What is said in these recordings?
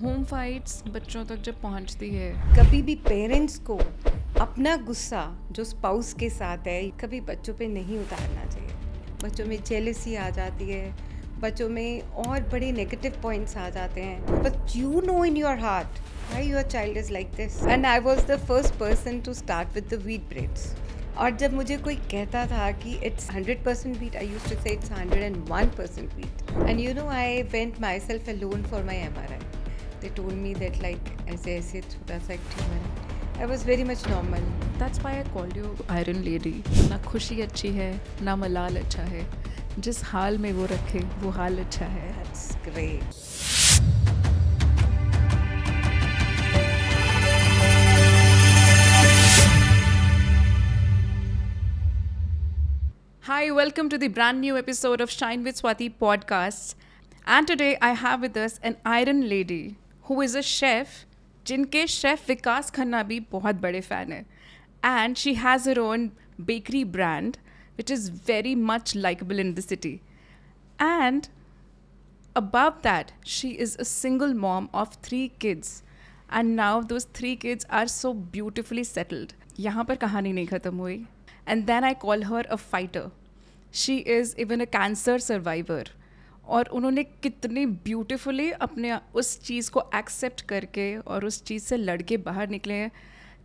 Home fights बच्चों तक जब पहुंचती है, कभी भी पेरेंट्स को अपना गुस्सा जो स्पाउस के साथ है कभी बच्चों पे नहीं उतारना चाहिए. बच्चों में जेलसी आ जाती है, बच्चों में और बड़े नेगेटिव पॉइंट्स आ जाते हैं, but you know in your heart why your child is like this. And I was the first person to start with the wheat breads. और जब मुझे कोई कहता था कि it's 100% wheat, I used to say it's 101% wheat. And you know, I went myself alone for my MRI. They told me that like ऐसे ऐसे छोटा सा एक ट्यूमर है. I was very much normal. That's why I called you iron lady. ना खुशी अच्छी है, ना मलाल अच्छा है. जिस हाल में वो रखे वो हाल अच्छा है. That's great. Hi, welcome to the brand new episode of Shine with Swati podcasts. And today I have with us an iron lady who is a chef, जिनके शेफ विकास खन्ना भी बहुत बड़े फैन है. And she has her own bakery brand, which is very much likable in the city. And above that, she is a single mom of 3 kids. And now those 3 kids are so beautifully settled. यहाँ पर कहानी नहीं ख़त्म हुई. And then I call her a fighter. She is even a cancer survivor. और उन्होंने कितनी beautifully अपने उस चीज़ को एक्सेप्ट करके और उस चीज़ से लड़ के बाहर निकले हैं.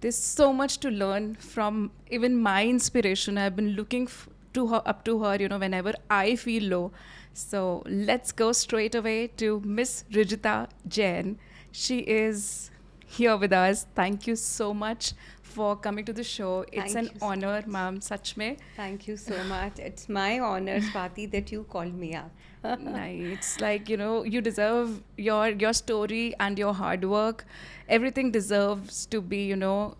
There's so much to learn from even my inspiration. I've been looking up to her, whenever I feel low. So let's go straight away to Miss Rijita Jain. She is here with us. Thank you so much for coming to the show. It's Thank an you so honor, much. ma'am. Sach mein. Thank you so much. It's my honor, Swati, that you called me up. Nice. It's like, you deserve your story and your hard work. Everything deserves to be,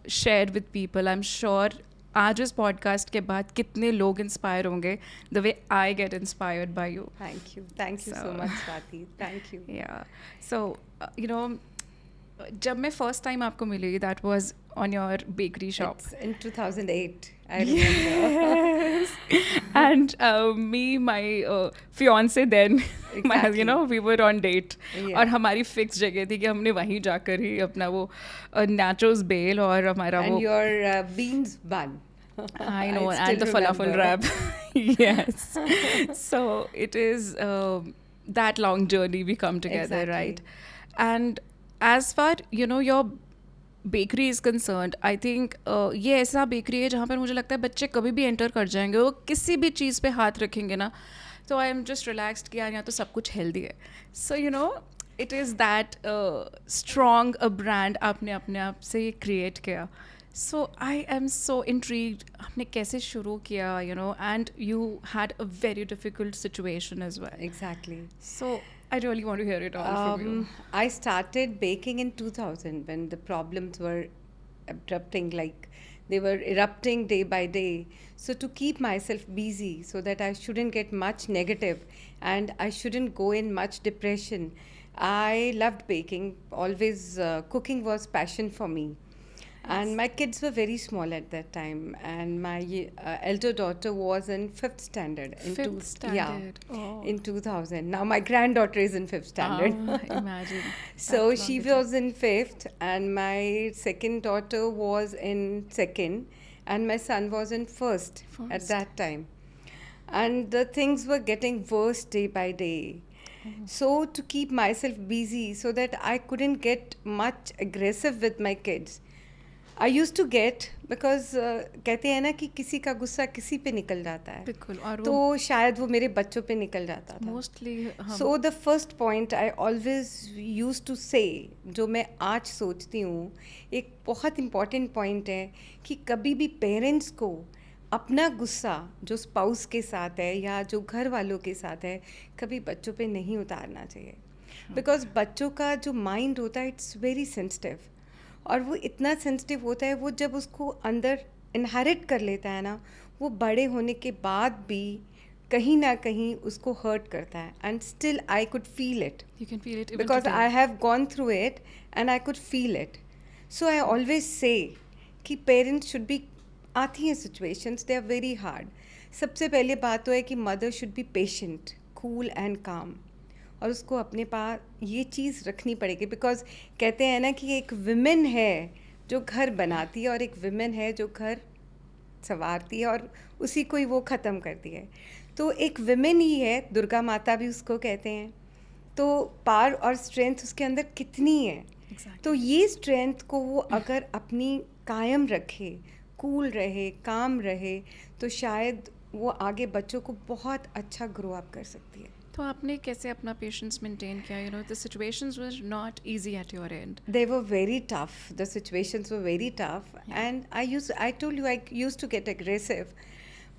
shared with people. I'm sure आज इस podcast के बाद कितने लोग inspire होंगे the way I get inspired by you. Thank you. Thank you so So- much, Swati. Thank you. या सो जब मैं फर्स्ट टाइम आपको मिली that was on your bakery shop. It's in 2008, I remember. And me, my fiance then, Exactly. we were on date. Yeah. और हमारी fix जगह थी कि हमने वहीं जाकर ही अपना वो nachos बेल और हमारा And वो your beans bun. I know, and still the falafel remember. wrap. Yes. So it is that long journey we come together, Exactly. right? And as far, your bakery is concerned, I think ये ऐसा bakery है जहाँ पर मुझे लगता है बच्चे कभी भी एंटर कर जाएंगे, वो किसी भी चीज़ पे हाथ रखेंगे ना तो आई एम जस्ट रिलैक्सड कि यार यहाँ तो सब कुछ हेल्दी है. So it is that strong a brand आपने अपने आप से ये क्रिएट किया. सो आई एम सो इंट्रीग्ड, आपने कैसे शुरू किया, and you had a very difficult situation as well. Exactly. So I really want to hear it all from you. I started baking in 2000 when the problems were they were erupting day by day. So to keep myself busy so that I shouldn't get much negative and I shouldn't go in much depression, I loved baking. Always cooking was passion for me. And my kids were very small at that time, and my elder daughter was in 5th standard. Fifth standard. Yeah, Oh. in 2000. Now my granddaughter is in 5th standard. Imagine. So That she long ago. was in 5th, and my second daughter was in 2nd, and my son was in 1st at First. that time. And the things were getting worse day by day. So to keep myself busy so that I couldn't get much aggressive with my kids, I used to get, because कहते हैं ना कि किसी का गुस्सा किसी पे निकल जाता है, बिल्कुल. और तो वो शायद वो मेरे बच्चों पे निकल जाता था. मोस्टली हम So the first point I always used to say, जो मैं आज सोचती हूँ, एक बहुत इम्पॉर्टेंट पॉइंट है कि कभी भी पेरेंट्स को अपना गुस्सा जो स्पाउस के साथ है या जो घर वालों के साथ है कभी बच्चों पे नहीं उतारना चाहिए. बिकॉज बच्चों का जो माइंड होता है इट्स वेरी सेंसिटिव, और वो इतना सेंसिटिव होता है, वो जब उसको अंदर इनहेरिट कर लेता है ना, वो बड़े होने के बाद भी कहीं ना कहीं उसको हर्ट करता है. And still I could feel it you can feel it even because today. I have gone through it and I could feel it. So I always say कि parents should be, आती हैं situations, they are very hard. सबसे पहले बात तो है कि mother should be patient, cool and calm. और उसको अपने पास ये चीज़ रखनी पड़ेगी, बिकॉज कहते हैं ना कि एक विमेन है जो घर बनाती है और एक विमेन है जो घर संवारती है और उसी को ही वो ख़त्म करती है। तो एक विमेन ही है, दुर्गा माता भी उसको कहते हैं। तो पावर और स्ट्रेंथ उसके अंदर कितनी है। Exactly. तो ये स्ट्रेंथ को वो अगर अपनी कायम रखे, कूल रहे, काम रहे, तो शायद वो आगे बच्चों को बहुत अच्छा ग्रो अप कर सकती है। तो आपने कैसे अपना पेशेंस मेंटेन किया? You know the situations were not easy at your and. They were very tough. The situations were very tough. Yeah. And I told you, I used to get aggressive.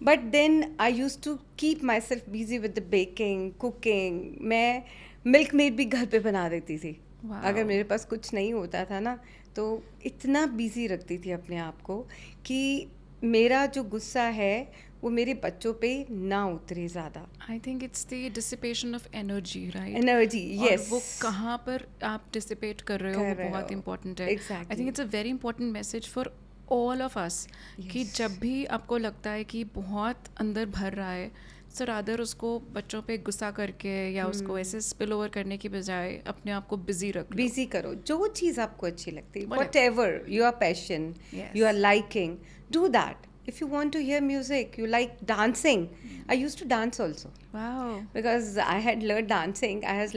But then I used to keep myself busy with the baking, cooking. मैं milk made भी घर पे बना देती थी. Wow. अगर मेरे पास कुछ नहीं होता था ना, तो इतना बिजी रखती थी अपने आप को कि मेरा जो गुस्सा है वो मेरे बच्चों पे ना उतरे ज़्यादा. I think it's the dissipation of energy, right? Energy, और यस. वो कहाँ पर आप डिसिपेट कर रहे हो वो बहुत इंपॉर्टेंट है. Exactly. I think it's a very important message for all of us कि Yes. जब भी आपको लगता है कि बहुत अंदर भर रहा है, सर आदर उसको बच्चों पे गुस्सा करके या उसको ऐसे स्पिल ओवर करने की बजाय अपने आप को बिजी रख लो. बिजी करो जो चीज़ आपको अच्छी लगती है. Whatever. Whatever your passion, Yes. you are liking, do that. If you want to hear music, you like dancing. I used to dance also Wow. because I had learned dancing. I have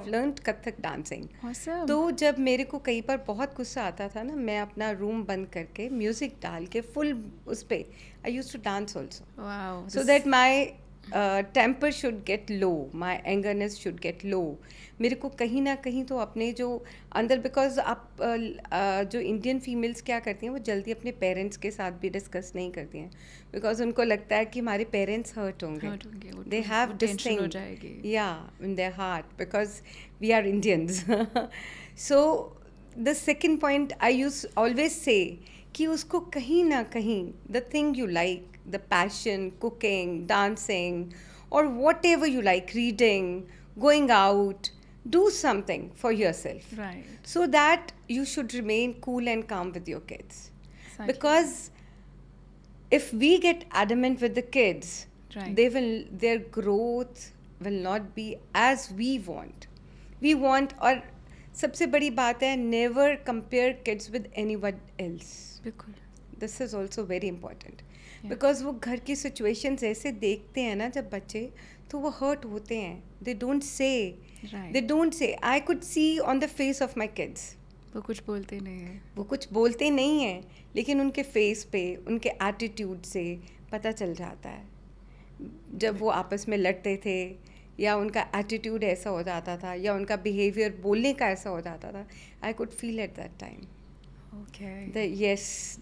Oh. learned Kathak dancing. Awesome. तो जब मेरे को कई बार बहुत गुस्सा आता था ना, मैं अपना रूम बंद करके म्यूजिक डाल के फुल उस पे I used to dance also. Wow. So that my temper should get low, my angerness should get low. मेरे को कहीं ना कहीं तो अपने जो अंदर, बिकॉज आप जो इंडियन फीमेल्स क्या करती हैं, वो जल्दी अपने पेरेंट्स के साथ भी डिस्कस नहीं करती हैं, बिकॉज उनको लगता है कि हमारे पेरेंट्स हर्ट होंगे. Hurt होंगे, वो- दे वो हैव दिस tension हो थिंग, जाएगी. या in their heart, because we are Indians. So the second point I use always say कि उसको कहीं ना कहीं the thing you like, the passion, cooking, dancing, or whatever you like, reading, going out, do something for yourself. Right. So that you should remain cool and calm with your kids. Exactly. Because if we get adamant with the kids, Right. their growth will not be as we want. We want, और सबसे बड़ी बात है, never compare kids with anyone else. बिल्कुल. This is also very important, Yeah. Because वो घर की situations ऐसे देखते हैं ना जब बच्चे, तो वो हर्ट होते हैं. They don't say. I could see on the face of my kids, वो कुछ बोलते नहीं है. वो कुछ बोलते नहीं हैं, लेकिन उनके फेस पे, उनके एटीट्यूड से पता चल जाता है. जब वो आपस में लड़ते थे, या उनका एटीट्यूड ऐसा हो जाता था, या उनका बिहेवियर बोलने का ऐसा हो जाता था, I could feel at that time Okay.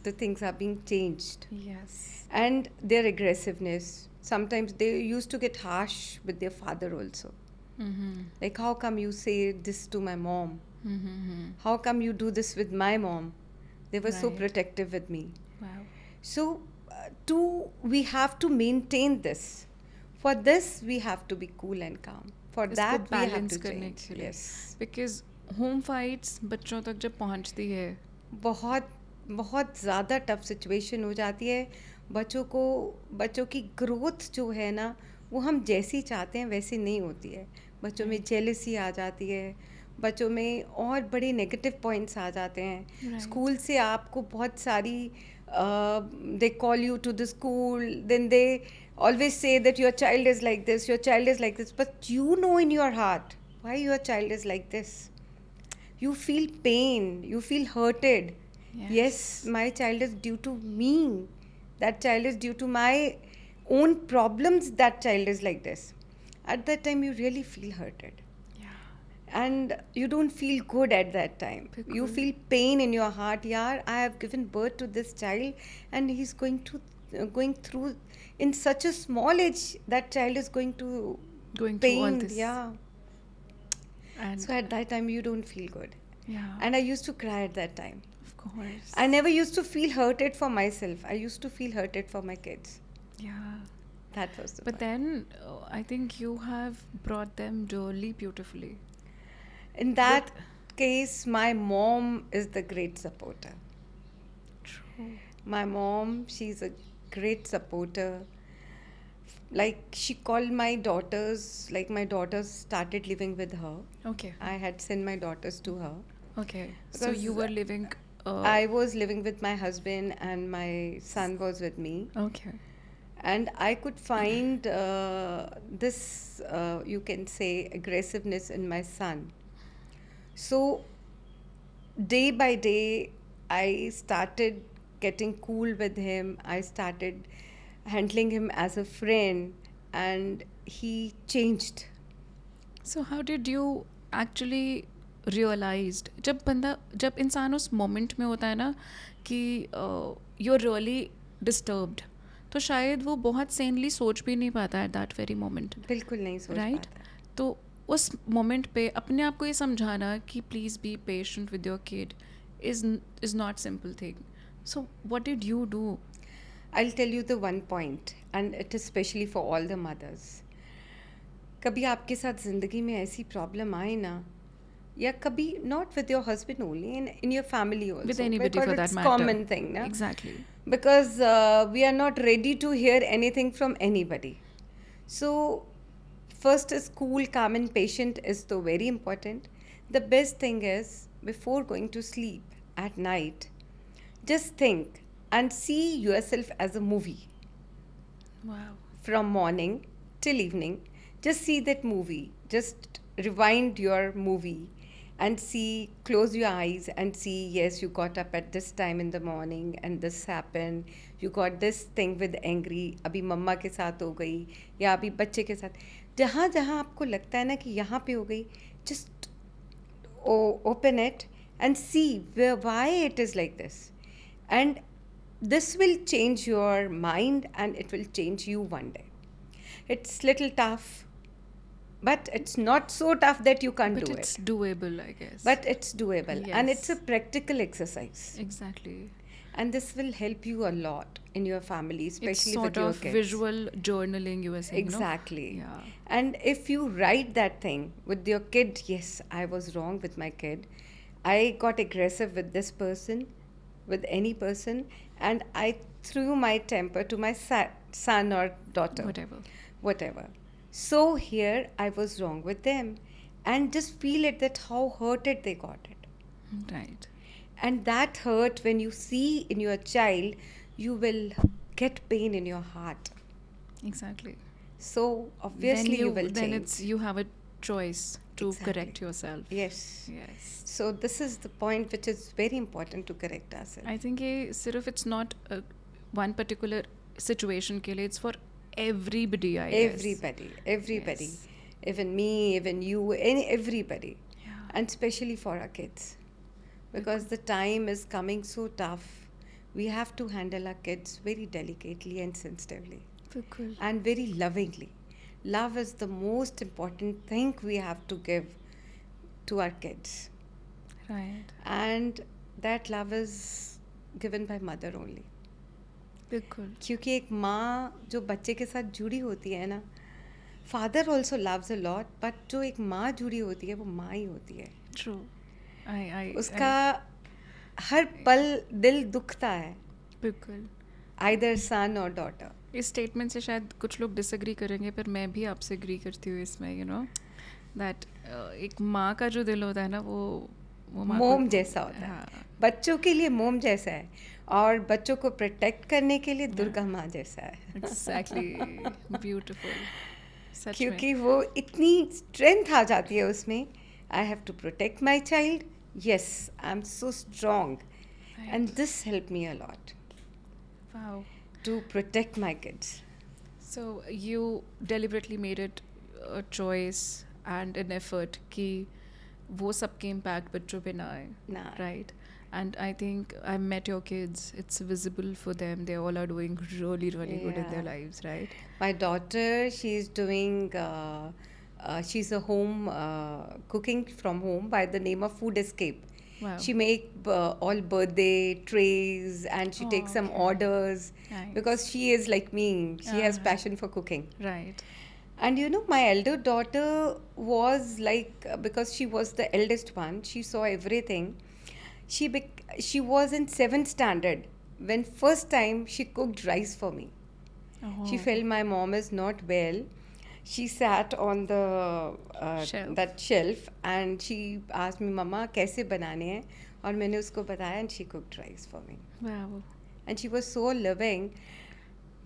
the things are being changed. Yes. And their aggressiveness, sometimes they used to get harsh with their father also, Mm-hmm. like, how come you say this to my mom, Mm-hmm. how come you do this with my mom. They were so Right. protective with me. Wow. So we have to maintain this. For this we have to be cool and calm. For इसको that we have balance to करने change. के लिए. Yes. Because home fights बच्चों तक जब पहुंचती है, बहुत बहुत ज़्यादा टफ सिचुएशन हो जाती है. बच्चों की ग्रोथ जो है ना, वो हम जैसी चाहते हैं वैसी नहीं होती है. बच्चों में जेलसी आ जाती है, बच्चों में और बड़े नेगेटिव पॉइंट्स आ जाते हैं. Right. स्कूल से आपको बहुत सारी they call you to the school, then they always say that your child is like this, your child is like this, but you know in your heart why your child is like this. You feel pain, you feel hurted. Yes, my child is due to me. That child is due to my own problems. That child is like this. At that time, you really feel hurted. Yeah. And you don't feel good at that time. You बिल्कुल. feel pain in your heart. Yeah, I have given birth to this child, and he's going through in such a small age. That child is going to Going through all pain. this. Yeah. And So at that time, you don't feel good. yeah. And I used to cry at that time. of course. I never used to feel hurted for myself. I used to feel hurted for my kids. Yeah. That was the But point. then I think you have brought them really beautifully. In that case, my mom is the great supporter. True. My mom, she's a great supporter. like she called my daughters, like my daughters started living with her. Okay. I had sent my daughters to her. Okay. So Because you were living. I was living with my husband and my son was with me. Okay. And I could find this, you can say, aggressiveness in my son. So day by day, I started getting cool with him. I started handling him as a friend, and he changed. So how did you actually realized जब इंसान उस moment में होता है ना कि you are really disturbed, तो शायद वो बहुत सेनली सोच भी नहीं पाता है दैट वेरी मोमेंट, बिल्कुल नहीं सोच राइट? पाता. तो उस मोमेंट पे अपने आप को ये समझाना कि please be patient with your kid is not simple thing. So what did you do? I'll tell you the one point, and it is especially for all the mothers. कभी आपके साथ ज़िंदगी में ऐसी प्रॉब्लम आए ना, या कभी not with your husband only, in your family also. With anybody because for that it's matter. common thing, na? Exactly. Because we are not ready to hear anything from anybody. So first is cool, calm and patient is so very important. The best thing is, before going to sleep at night, just think and see yourself as a movie. Wow. From morning till evening, just see that movie. Just rewind your movie and see, close your eyes and see, yes, you got up at this time in the morning and this happened. You got this thing with angry, अभी मम्मा के साथ हो गई या अभी बच्चे के साथ. जहाँ जहाँ आपको लगता है ना कि यहाँ पे हो गई, just open it and see why it is like this. And this will change your mind and it will change you one day. It's little tough, but it's not so tough that you can't But do it's it. doable, I guess. But it's doable, and it's a Yes. practical exercise. Exactly. And this will help you a lot in your family, It's especially sort with your of kids. visual journaling, you were saying, no? Exactly. Yeah. And if you write that thing with your kid, yes, I was wrong with my kid. I got aggressive with this person, with any person, and I threw my temper to my son or daughter. Whatever. So here I was wrong with them, and just feel it that how hurted they got it. Right. And that hurt, when you see in your child, you will get pain in your heart. Exactly. So obviously you will then change. you have a choice to Exactly. correct yourself. Yes. Yes. So this is the point which is very important to correct ourselves. I think ये सिर्फ it's not one particular situation के लिए, it's for everybody, I guess. Everybody. Yes. Even me, even you, everybody. Yeah. And especially for our kids. Because the time is coming so tough. We have to handle our kids very delicately and sensitively. बिल्कुल. And very lovingly. Love is the most important thing we have to give to our kids. Right. And that love is given by mother only. बिल्कुल. क्योंकि एक माँ जो बच्चे के साथ जुड़ी होती है ना, father also loves a lot, but जो एक माँ जुड़ी होती है वो माँ ही होती है. True. उसका हर पल दिल दुखता है, बिल्कुल. either son or daughter. इस स्टेटमेंट से शायद कुछ लोग डिसएग्री करेंगे, पर मैं भी आपसे एग्री करती हूँ इसमें, यू नो, दैट एक माँ का जो दिल होता है ना, वो माँ मोम को- जैसा होता है. हाँ. बच्चों के लिए मोम जैसा है, और बच्चों को प्रोटेक्ट करने के लिए दुर्गा माँ जैसा है. Exactly. Beautiful. सच में. क्योंकि वो इतनी स्ट्रेंथ आ जाती है उसमें. I have to protect my child. Yes, I am so strong, and this help me a lot Wow. to protect my kids. So you deliberately made it a choice and an effort कि वो सबके impact बच्चों पे ना आए. ना. Right. And I think I met your kids. It's visible for them. They all are doing really, really good in their Yeah. lives, right? My daughter, she's doing, she's a home cooking from home by the name of Food Escape. Wow. She make all birthday trays, and she Oh, takes some okay. orders Nice. because she is like me. She has passion for cooking. Right. And you know, my elder daughter was like, because she was the eldest one, she saw everything. She was in 7th standard when first time she cooked rice for me. She Oh. felt my mom is not well. She sat on the Shelf. that shelf and she asked me, "Mama, कैसे बनाने हैं?" और मैंने उसको बताया and she cooked rice for me. Wow. And she was so loving.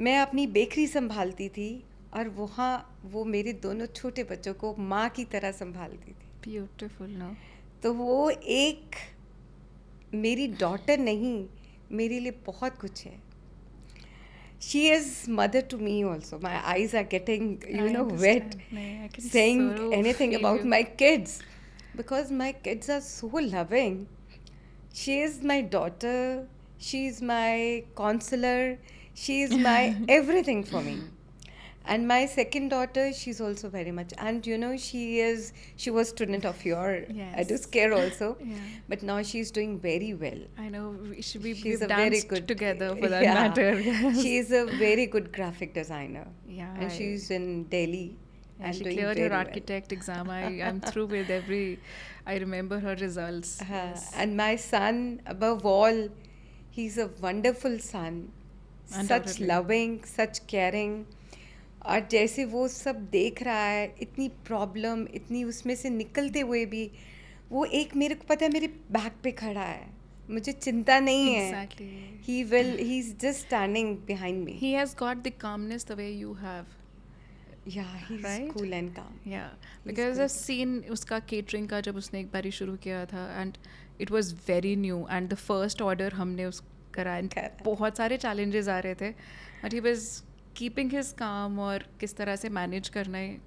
मैं अपनी bakery संभालती थी और वहाँ वो मेरे दोनों छोटे बच्चों को माँ की तरह संभालती थी. Beautiful, no? तो वो एक मेरी डॉटर नहीं, मेरे लिए बहुत कुछ है. She is mother to me also. My eyes are getting, I wet, understand. No, I can saying so anything feel about you. my kids. Because my kids are so loving. She is my daughter. She is my counselor. She is my everything for me. And my second daughter, she's also very much. And she was student of your Yes. Care also. Yeah. But now she's doing very well. I know She's we've a very danced good together for that yeah. matter. Yes. She is a very good graphic designer. Yeah, And she's in Delhi yeah, and she doing cleared very her well. architect exam. I'm through with every. I remember her results. Yes. And my son, above all, he's a wonderful son. Such Undoubtedly. loving, such caring. और जैसे वो सब देख रहा है, इतनी problem, इतनी उसमें से निकलते हुए भी वो एक मेरे को पता है मेरे बैक पे खड़ा है, मुझे चिंता नहीं है. Exactly. He's just standing behind me. He has got the calmness the way you have. Yeah, he's Right? cool and calm. Yeah, because good. I've seen उसका catering का जब उसने एक बारी शुरू किया था and it was very new and the first order हमने उस करा and करा. बहुत सारे challenges आ रहे थे but he was keeping his calm और किस तरह से manage करना है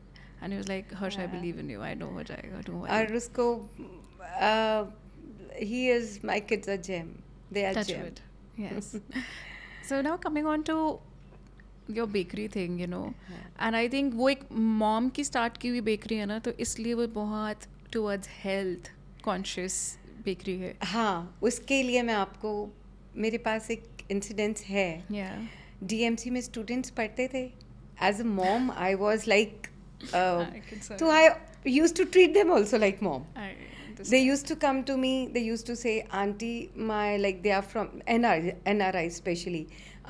and he was like Harsh I believe in you I know हो जाएगा don't worry. और उसको he is my kids are gem. They are Touch gem. wood. Yes. So now coming on to your bakery thing, and I think वो एक mom की start की हुई bakery है ना तो इसलिए वो बहुत towards health conscious bakery है. हाँ, उसके लिए मैं आपको मेरे पास एक इंसिडेंस है. Yeah. DMC में स्टूडेंट्स पढ़ते थे. As a mom, I was like, I can say so I used to treat them also like mom. I They used to come to me. They used to say, "Auntie, they are from NRI especially.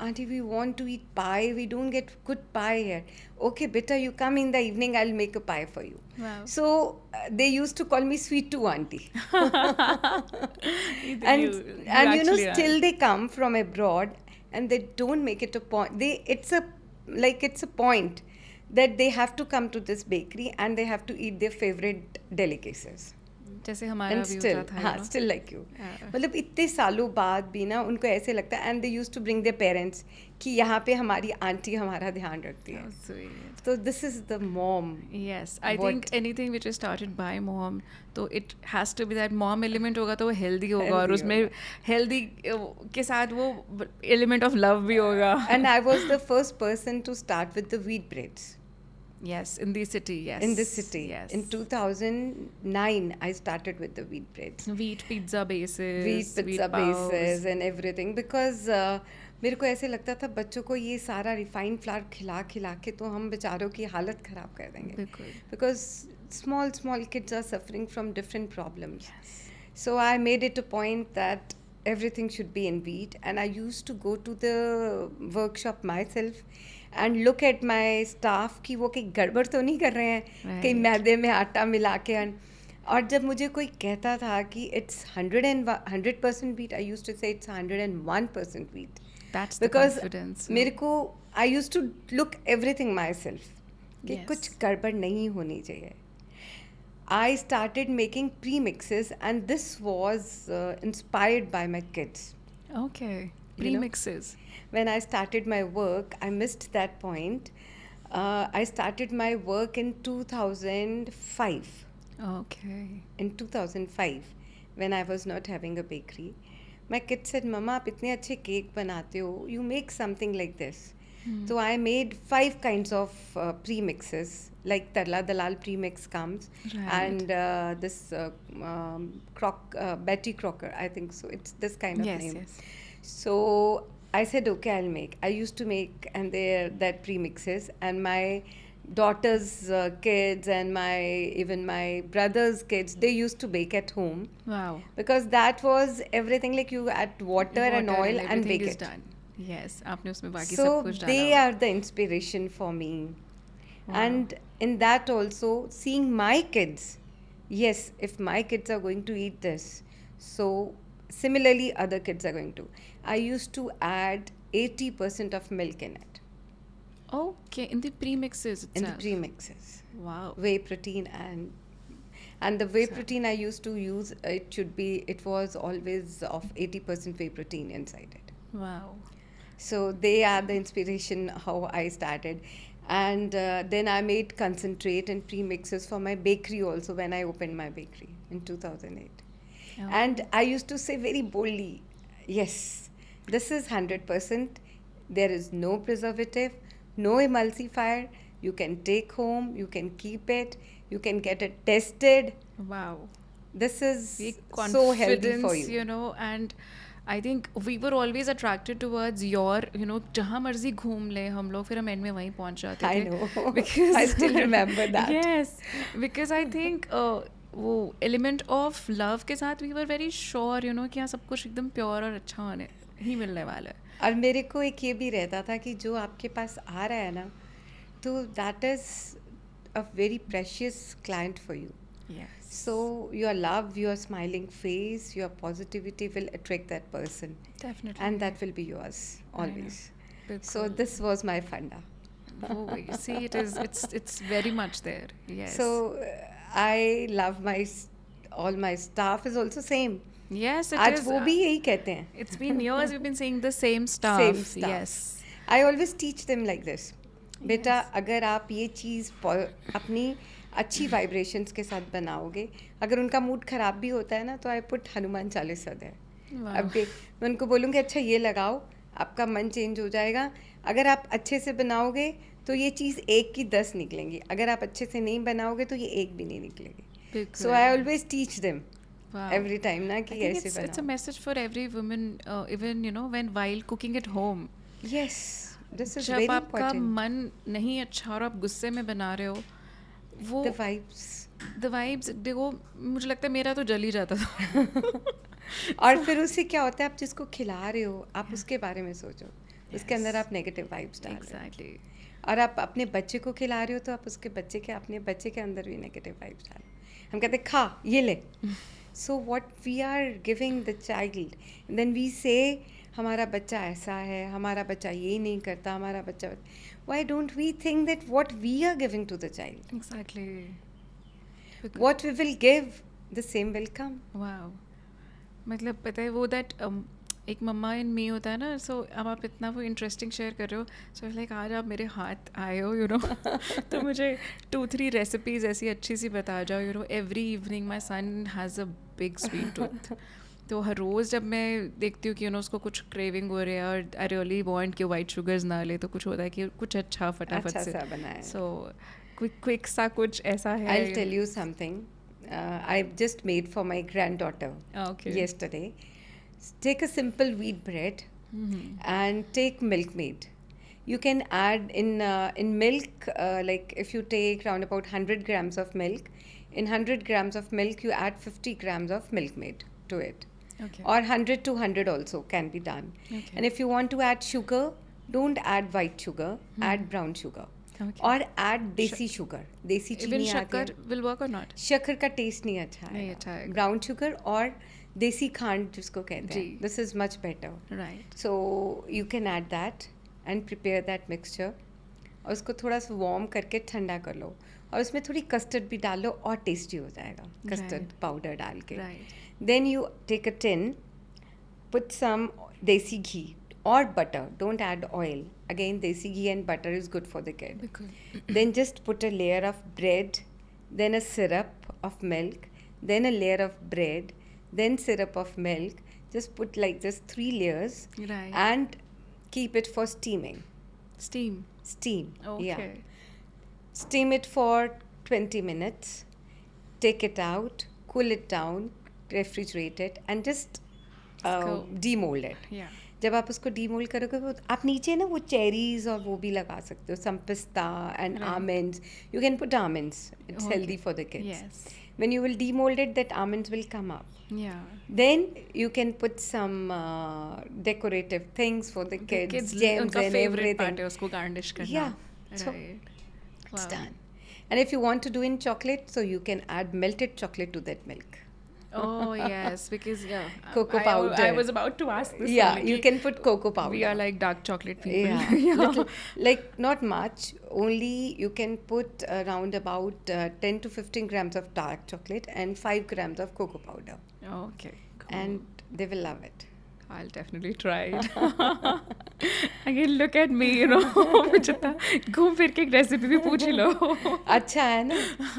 Auntie, we want to eat pie. We don't get good pie here. Okay, beta, you come in the evening. I'll make a pie for you." Wow. So they used to call me sweet to auntie. and actually are. Still they come from abroad and they don't make it a point. It's a point that they have to come to this bakery and they have to eat their favorite delicacies. जैसे हमारा And भी still, होता था हाँ, still like you. Yeah. मतलब इतने सालों बाद भी ना उनको ऐसे लगता है and they used to bring their parents कि यहाँ पे हमारी आंटी हमारा ध्यान रखती है. Oh, sweet. So this is the mom. Yes, I What- think anything which is started by mom, तो it has to be that mom element होगा तो वो healthy होगा और Healthy उसमें होगा. healthy के साथ वो element of love भी होगा. And I was the first person to start with the wheat breads. Yes, in the city, yes. In the city. Yes. In 2009, I started with the wheat breads. Wheat pizza bases. Wheat pizza paos. bases and everything. Because मेरे को ऐसे लगता था बच्चों को ये सारा refined flour खिला खिला के तो हम बेचारों की हालत ख़राब कर देंगे. बिल्कुल. Because small kids are suffering from different problems. So I made it a point that everything should be in wheat, and I used to go to the workshop myself and look at my staff कि वो कहीं गड़बड़ तो नहीं कर रहे हैं, कहीं मैदे में आटा मिला के. और जब मुझे कोई कहता था कि it's 100% wheat, I used to say it's 101% wheat. That's the Because confidence. मेरे को I used to look everything myself कि Yes. कुछ गड़बड़ नहीं होनी चाहिए. I started making premixes and this was inspired by my kids. Okay. You know? Premixes. When I started my work, I missed that point. I started my work in 2005. Okay. In 2005, when I was not having a bakery, my kids said, "Mama, आप इतने अच्छे cake बनाते हो. You make something like this." So I made 5 kinds of premixes. Like Tarla Dalal premix comes, Right. and this Betty Crocker, I think so. It's this kind of Yes, name. yes. So I said, okay, I'll make. I used to make, and that premixes, and my daughter's kids and even my brother's kids, they used to bake at home Wow. because that was everything. Like you add water and oil and everything bake is it. done. Yes, आपने उसमें बाकी So सब कुछ डाला they हुआ है. are the inspiration for me. Wow. And in that also, seeing my kids, yes, if my kids are going to eat this, so similarly other kids are going to. I used to add 80% of milk in it, Okay, in the premixes in the itself. premixes. Wow. Whey protein and the whey So- protein I used to use, it was always of 80% whey protein inside it. Wow. So they are the inspiration how I started. And then I made concentrate and premixes for my bakery also when I opened my bakery in 2008. Oh. And I used to say very boldly, yes, this is 100%. There is no preservative, no emulsifier. You can take home, you can keep it, you can get it tested. Wow. This is ये so healthy for confidence, you. you know, and I think we were always attracted towards your, you know, जहाँ मर्जी घूम ले हम लोग फिर हम end में वहीं पहुँच जाते I थे. know. Because I still remember that. Yes, because I think वो element of love के साथ we were very sure, you know, कि हाँ सब कुछ एकदम pure और अच्छा होने ही मिलने वाला है. और मेरे को एक ये भी रहता था कि जो आपके पास आ रहा है ना, तो that is a very precious client for you. Yes. So your love, your smiling face, your positivity will attract that person, Definitely. and that will be yours always. So बिल्कुल. this was my funda. वो you see it's very much there. Yes. So I love all my staff is also same. yes, it आज is. वो भी यही कहते हैं. It's been years we've been saying the same stuff. Same stuff. Yes. I always teach them like this. बेटा अगर आप ये चीज़ अपनी अच्छी वाइब्रेशंस के साथ बनाओगे, अगर उनका मूड ख़राब भी होता है ना, तो I put Hanuman Chalisa there. Wow. अब मैं उनको बोलूँगी अच्छा ये लगाओ, आपका मन चेंज हो जाएगा. अगर आप अच्छे से बनाओगे तो ये चीज़ 1 की 10 निकलेंगी, अगर आप अच्छे से नहीं बनाओगे तो ये 1 भी नहीं निकलेगी. बिल्कुल. So I always teach them Wow. every time ना I कि think ऐसे it's a बनाओ. message for every woman, even you know when while cooking at home. Yes, this is जब very आपका important. मन नहीं अच्छा और आप गुस्से में बना रहे हो, वो The vibes. the vibes देखो मुझे लगता है मेरा तो जल ही जाता था. और फिर उससे क्या होता है, आप जिसको खिला रहे हो आप उसके बारे में सोचो, उसके अंदर आप नेगेटिव वाइब्स डाल रहे हो. Exactly. और आप अपने बच्चे को खिला रहे हो तो आप उसके बच्चे के अपने बच्चे के अंदर भी नेगेटिव वाइब्स डालो. हम कहते हैं खा ये ले. So what we are giving the child, then we say हमारा बच्चा ऐसा है, हमारा बच्चा ये नहीं करता, हमारा बच्चा. Why don't we think that what we are giving to the child, Exactly. What we will give the same will come. Wow. मतलब पता है वो दैट एक मम्मा इन मी होता है ना. सो अब आप इतना वो इंटरेस्टिंग शेयर कर रहे हो, सो लाइक आज आप मेरे हाथ आए हो, यू नो. तो मुझे 2-3 रेसिपीज ऐसी अच्छी सी बता जाओ. You know every evening my son has a big sweet tooth. तो हर रोज़ जब मैं देखती हूँ कि यू नो उसको कुछ क्रेविंग हो रही है और आई रियली वांट कि वाइट शुगर्स ना ले, तो कुछ होता है कि कुछ अच्छा फटाफट अच्छा से. सा बनाए. सो क्विक सा कुछ ऐसा है. I'll tell you something. I just made for my granddaughter Okay. yesterday. Take a simple wheat bread and take Milkmaid. You can add in milk, like if you take around about 100 grams of milk, in 100 grams of milk you add 50 grams of Milkmaid to it. Okay. Or 100 to 100 also can be done. Okay. And if you want to add sugar, don't add white sugar, add brown sugar. Okay. और add देसी sugar, देसी Even चीनी आती शक्कर है. will work or not? शक्कर का test नहीं अच्छा नहीं है. अच्छा आएगा. ब्राउन शुगर और देसी खांड जिसको कहते हैं, जी. This is much better. Right. So you can add that and prepare that mixture, और उसको थोड़ा सा वार्म करके ठंडा कर लो, और उसमें थोड़ी कस्टर्ड भी डाल लो और टेस्टी हो जाएगा कस्टर्ड Right. पाउडर डाल के. Right. Then you take a tin, put some desi ghee or butter, don't add oil. Again, desi ghee and butter is good for the kid. बिल्कुल. Then just put a layer of bread, then a syrup of milk, then a layer of bread, then syrup of milk. Just put like this 3 layers Right. and keep it for steaming. Steam. Steam. Okay. Yeah. Steam it for 20 minutes. Take it out, cool it down, refrigerate it, and just Go. demold it. Yeah. जब आप उसको demould करोगे, वो आप नीचे ना वो cherries और वो भी लगा सकते हो, सम पिस्ता and Right. Almonds. You can put almonds, it's Okay. Healthy for the kids. Yes. When you will demold it, that almonds will come up. Yeah. Then you can put some decorative things for the kids, gems उनका and favorite part everything. है उसको garnish करना. Yeah. So Right. it's Wow. done. And if you want to do in chocolate, so you can add melted chocolate to that milk. Oh yes, because yeah, Cocoa I powder. was about to ask this. Yeah, only you कि can put cocoa powder. We are like dark chocolate people. Yeah, little, like not much. Only you can put around about 10 to 15 grams of dark chocolate and 5 grams of cocoa powder, Okay. Cool. and they will love it. I'll definitely try it. Again, look at me, you know. मुझे तो घूम फिर के एक recipe भी पूछ ही लो. अच्छा है ना,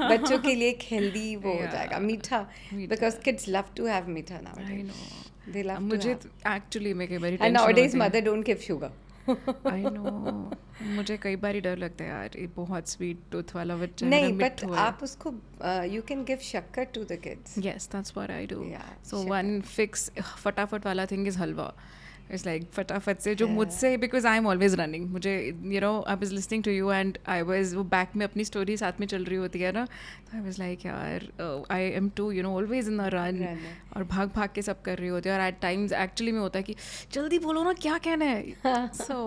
बच्चों के लिए एक हेल्दी वो हो Yeah. जाएगा, मीठा, मीठा. because kids love to have मीठा I nowadays. know. They love to मुझे have. एक्चुअली में कई बार And टेंशन nowadays होती है. mother don't give sugar. I know. मुझे कई बार ही डर लगता है यार, ये बहुत स्वीट टूथ वाला बच्चा है, नहीं, मेरा but मिट्ठू है. आप उसको you can give शक्कर to the kids. Yes, that's what I do. Yeah, So sugar. one fix फटाफट वाला thing is halwa. It's like फटाफट से जो Yeah. मुझसे, because I'm always running. मुझे you know I was listening to you and I was वो back में अपनी story साथ में चल रही होती है ना, तो I was like यार I am too you know always in the run. Runner. और भाग भाग के सब कर रही होती है और at times actually में होता है कि जल्दी बोलो ना क्या कहना है. So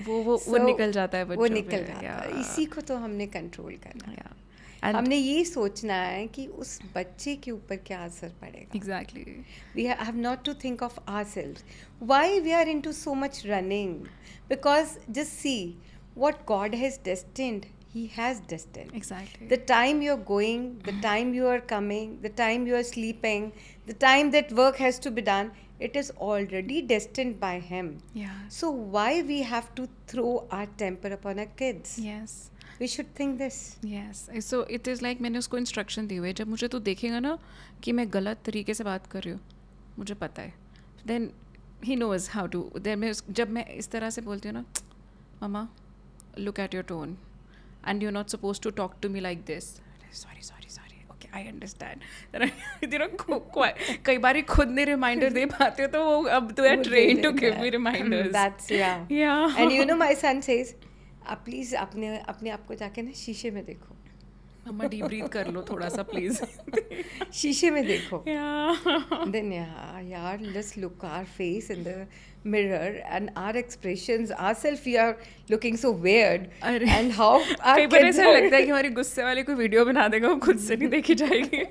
वो So, निकल जाता है बच्चों वो पे. निकल जाता है. Yeah. इसी को तो हमने कंट्रोल करना है. Yeah. And हमने ये सोचना है कि उस बच्चे के ऊपर क्या असर पड़ेगा. exactly. We have not to think of ourselves. Why we are into so much running? Because just see what God has destined. He has destined. Exactly. The time you're going, the time you are coming, the time you are sleeping, the time that work has to be done, it is already destined by Him. Yeah. So why we have to throw our temper upon our kids? Yes. We should think this. Yes, so it is like मैंने उसको instruction दी हुई है, जब मुझे तू देखेगा ना कि मैं गलत तरीके से बात कर रही हूँ, मुझे पता है. Then he knows how to. देन मैं जब मैं इस तरह से बोलती हूँ ना, mama look at your tone and you are not suppose to talk to me like this. Sorry sorry sorry, okay I understand. You know कई बार ही खुद नहीं रिमाइंडर दे पाते हो, तो वो अब तो are train to give me reminders. That's yeah. Yeah. And you know my son says, आप प्लीज अपने आप को जाके ना शीशे में देखो. मम्मा डीप ब्रीथ कर लो थोड़ा सा प्लीज. शीशे में देखो. Yeah. Then यार let's look our face in the mirror and our expressions ourselves, we are looking so weird. अरे. And how our कई बार kids ऐसा are लगता है कि हमारी गुस्से वाली कोई वीडियो बना देगा, वो खुद से नहीं देखी जाएगी.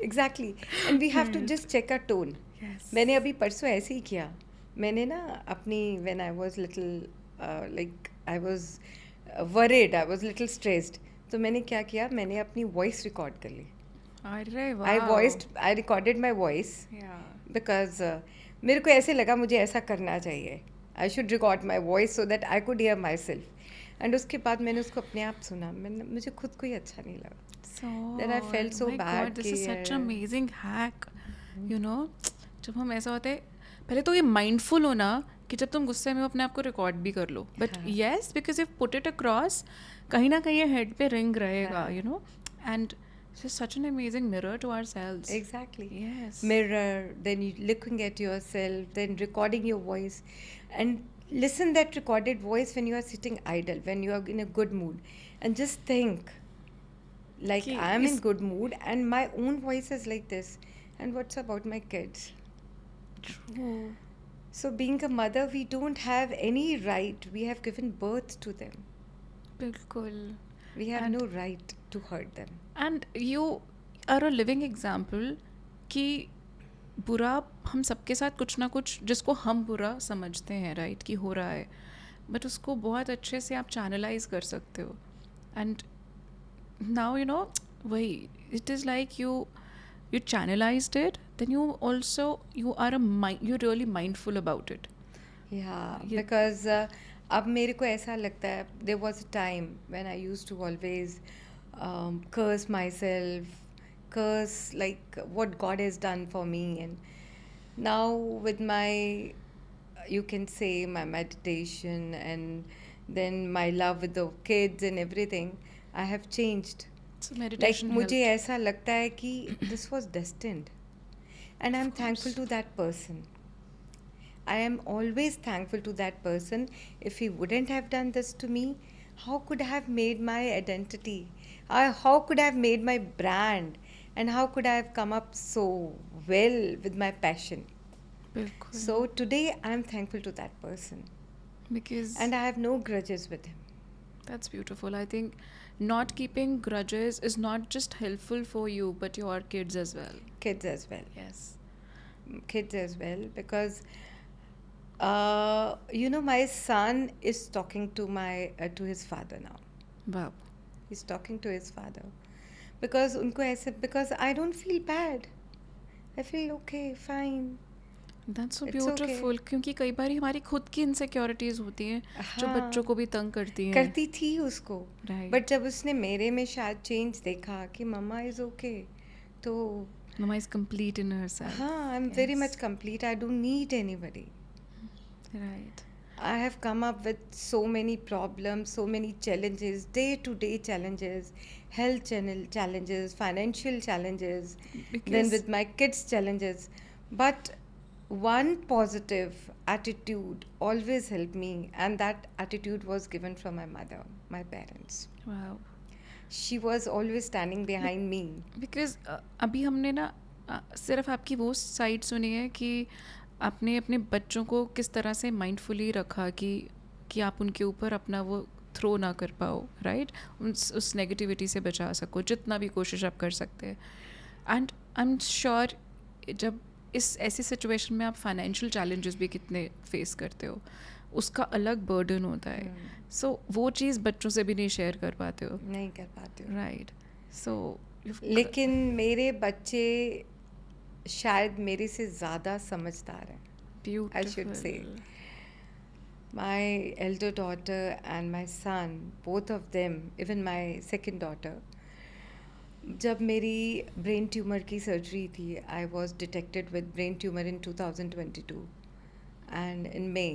exactly. And we have to just check our tone. Yes. मैंने अभी परसों ऐसे ही किया. मैंने ना अपनी when I was little like I was worried, I was little stressed. तो मैंने क्या किया, मैंने अपनी वॉइस रिकॉर्ड कर ली. अरे वाह. I recorded my voice Yeah. because मेरे को ऐसे लगा मुझे ऐसा करना चाहिए. I should record my voice so that I could hear myself. And उसके बाद मैंने उसको अपने आप सुना. मुझे खुद को ही अच्छा नहीं लगा. So Then I felt so my bad God, this is कि such यार- amazing hack. You know, जब हम ऐसा होते हैं, पहले तो ये माइंडफुल होना कि जब तुम गुस्से में हो अपने आप को रिकॉर्ड भी कर लो. But yes, because if put it across, कहीं ना कहीं ये हेड पे रिंग रहेगा. You know, and this is such an amazing mirror to ourselves. Exactly. Yes. Mirror, then you looking at yourself, then recording your voice, and listen that recorded voice when you are sitting idle, when you are in a good mood, and just think, like कि I am in इस- good mood, and my own voice is like this, and what's about my kids? True. So being a mother, we don't have any right. We have given birth to them. बिल्कुल. We have And- no right to hurt them. And you are a living example कि बुरा हम सबके साथ कुछ ना कुछ, जिसको हम बुरा समझते हैं राइट कि हो रहा है, बट उसको बहुत अच्छे से आप चैनलाइज कर सकते हो. एंड नाउ यू नो वही it is like you channelized it, then you also you are you're really mindful about it. Yeah, Yeah. because अब मेरे को ऐसा लगता है, there was a time when I used to always curse myself, curse like what God has done for me, and now with my, you can say my meditation and then my love with the kids and everything, I have changed. So Like meditation मुझे helped. ऐसा लगता है कि this was destined, and I'm thankful to that person. I am always thankful to that person. If he wouldn't have done this to me, how could I have made my identity? How could I have made my brand and how could I have come up so well with my passion? बिल्कुल. So today I'm thankful to that person, Because and I have no grudges with him. that's beautiful. I think not keeping grudges is not just helpful for you, but your kids as well. Kids as well. Yes. Kids as well, because my son is talking to his father now. Wow. He's talking to his father because because I don't feel bad. I feel okay, fine. That's so It's okay. beautiful. क्योंकि कई बार हमारी खुद की insecurities होती हैं जो हाँ। बच्चों को भी तंग करती हैं. करती थी उसको, Right. बट जब उसने मेरे में शायद चेंज देखा कि मम्मा इज ओके, तो Mama is complete in herself. हाँ, I am very Yes. Much complete. I don't need anybody. Right. I have come up with so many problems, so many challenges, day-to-day challenges, health challenges, financial challenges, then Because with my kids' challenges. But one positive attitude always helped me, and that attitude was given from my mother, my parents. wow. She was always standing behind me. Because अभी हमने ना सिर्फ आपकी वो side सुनी है कि आपने अपने बच्चों को किस तरह से माइंडफुली रखा कि आप उनके ऊपर अपना वो थ्रो ना कर पाओ, राइट. उस नेगेटिविटी से बचा सको जितना भी कोशिश आप कर सकते हैं. एंड आई एम श्योर जब इस ऐसी सिचुएशन में आप फाइनेंशियल चैलेंजेस भी कितने फेस करते हो, उसका अलग बर्डन होता है. सो वो चीज़ बच्चों से भी नहीं शेयर कर पाते हो, नहीं कर पाती हूँ. राइट. सो लेकिन मेरे बच्चे शायद मेरे से ज़्यादा समझदार हैं. I should say. My elder daughter and my son, both of them, even my second daughter, जब मेरी ब्रेन ट्यूमर की सर्जरी थी, I was detected with brain tumour in 2022 and in may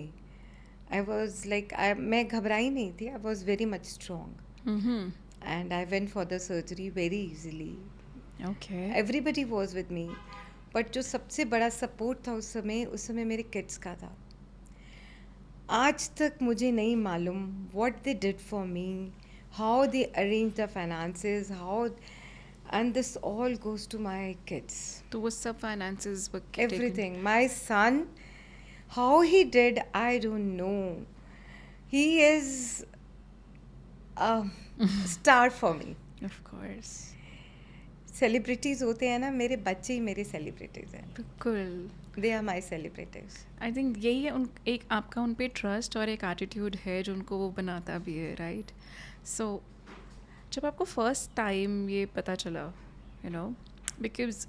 I was like मैं घबराई नहीं थी. I was very much strong and I went for the surgery very easily. Okay. Everybody was with me, but जो सबसे बड़ा support था उस समय मेरे किड्स का था. आज तक मुझे नहीं मालूम what they did for me, how they arrange the finances, how, and this all goes to my kids. तो वो सब finances were Everything. My son, how he did, I don't know. He is a star for me. Of course. Celebrities होते हैं ना, मेरे बच्चे ही मेरे celebrities हैं. बिल्कुल. They are my celebrities. I think यही है एक आपका उन पे ट्रस्ट और एक एटीट्यूड है जो उनको वो बनाता भी है, राइट. सो जब आपको फर्स्ट टाइम ये पता चला, यू नो, बिकॉज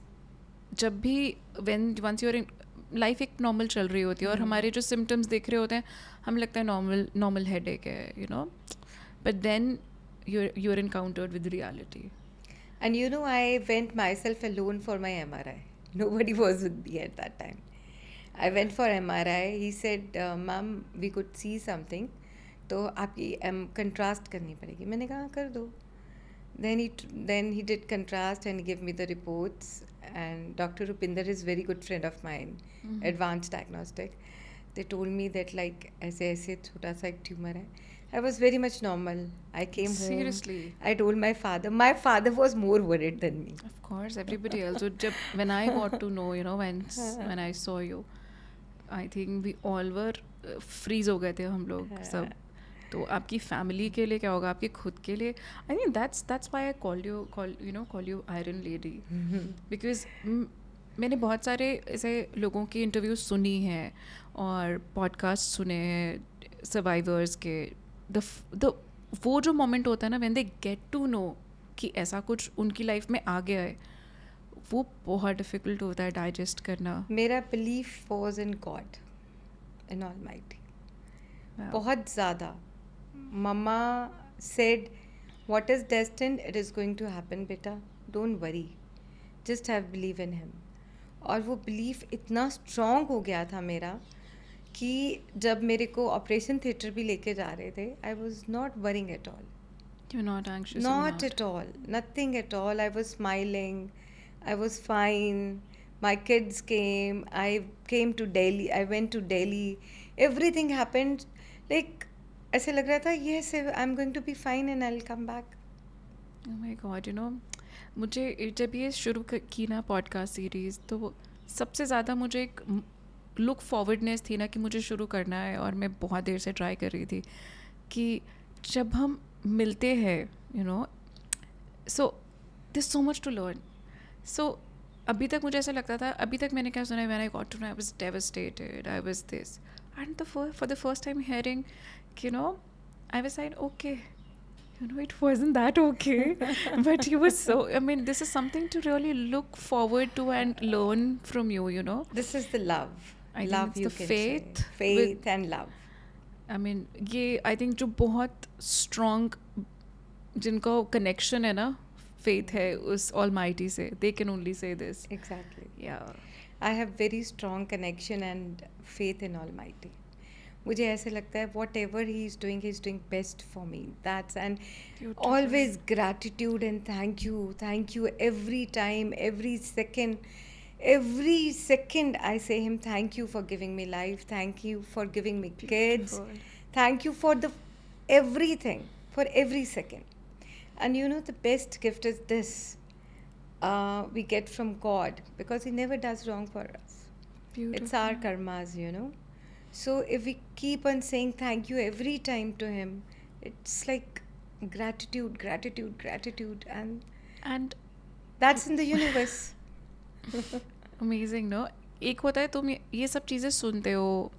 जब भी वंस यूर इन लाइफ एक नॉर्मल चल रही होती है और हमारे जो सिम्टम्स दिख रहे होते हैं, हमें लगता है नॉर्मल हेडेक है, you know, but then you're encountered with reality. And I went myself alone for my MRI. Nobody was with me at that time. I went for MRI. He said, "Ma'am, we could see something. तो आपकी contrast करनी पड़ेगी." मैंने कहा कर दो. Then he did contrast and he gave me the reports. And Dr. Rupinder is very good friend of mine, advanced diagnostic. They told me that like ऐसे छोटा सा एक tumor है. I was very much normal. I came home. Seriously? I told my father. My father was more worried than me. Of course, everybody else would. When I got to know, when I saw you, I think we all were freeze हो गए थे हम लोग सब. तो आपकी family के लिए क्या होगा, आपके खुद के लिए. I think that's why I call you Iron Lady. Because मैंने बहुत सारे ऐसे लोगों की इंटरव्यूज सुनी हैं और पॉडकास्ट सुने हैं सर्वाइवर्स के. वो जो मोमेंट होता है ना, when they get to know कि ऐसा कुछ उनकी लाइफ में आ गया है, वो बहुत डिफ़िकल्ट होता है डाइजेस्ट करना. मेरा belief was in God, in almighty. बहुत ज़्यादा. Mamma said what is destined it is going to happen बेटा, don't worry, just have believe in him. और वो बिलीफ इतना स्ट्रॉन्ग हो गया था मेरा कि जब मेरे को ऑपरेशन थिएटर भी लेके जा रहे थे, I was not worrying at all. You're not anxious. Not at all. Nothing at all. I was smiling. I was fine. My kids came. I came to Delhi. I went to Delhi. Everything happened. Like, ऐसे लग रहा था, yes, I'm going to be fine and I'll come back. Oh my God, मुझे जब ये शुरू की ना पॉडकास्ट सीरीज़, तो सबसे ज़्यादा मुझे एक लुक फॉरवर्डनेस थी ना कि मुझे शुरू करना है, और मैं बहुत देर से ट्राई कर रही थी कि जब हम मिलते हैं, you know, so this so much to learn. So अभी तक मुझे ऐसा लगता था, अभी तक मैंने क्या सुना है, when I got to know I was devastated, I was this, and for the first time hearing, you know, I was like okay, you know, it wasn't that okay. But you were so, I mean, this is something to really look forward to and learn from you, you know. This is the love. I think Love it's you the can faith say. Faith and love. I mean, ये I think जो बहुत strong जिनका connection है ना, faith है उस Almighty से, they can only say this. Exactly. Yeah. I have very strong connection and faith in Almighty. मुझे ऐसे लगता है whatever he is doing best for me. That's and Beautiful. always gratitude and thank you every time, every second. Every second I say him thank you for giving me life, thank you for giving me kids, Beautiful. thank you for the everything, for every second. And you know the best gift is this, we get from God, because he never does wrong for us. Beautiful. It's our karmas, you know. So if we keep on saying thank you every time to him, it's like gratitude, and that's in the universe. Amazing, no? एक होता है तुम ये सब चीज़ें सुनते हो,